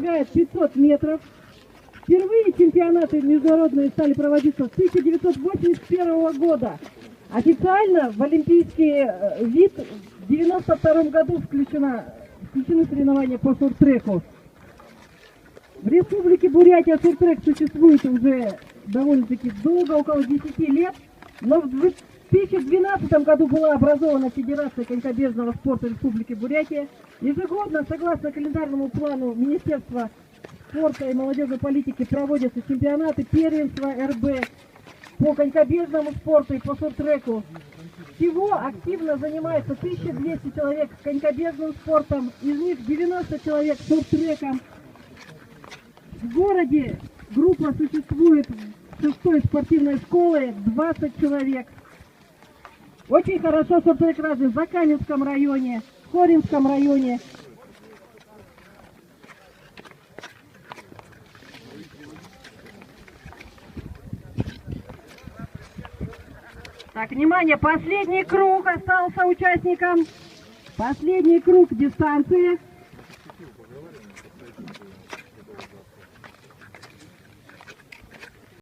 достигает 500 метров. Впервые чемпионаты международные стали проводиться с 1981 года. Официально в олимпийский вид в 1992 году включены соревнования по шорт-треку. В Республике Бурятия шорт-трек существует уже довольно-таки долго, около 10 лет, но в 2012 году была образована Федерация конькобежного спорта Республики Бурятия. Ежегодно, согласно календарному плану Министерства спорта и молодежной политики, проводятся чемпионаты, первенства РБ по конькобежному спорту и по шорт-треку. Всего активно занимается 1200 человек конькобежным спортом, из них 90 человек шорт-треком. В городе группа существует 6-й спортивной школы, 20 человек. Очень хорошо шорт-трек развит в Закаменском районе, в Хоринском районе. Так, внимание, последний круг остался участникам. Последний круг дистанции.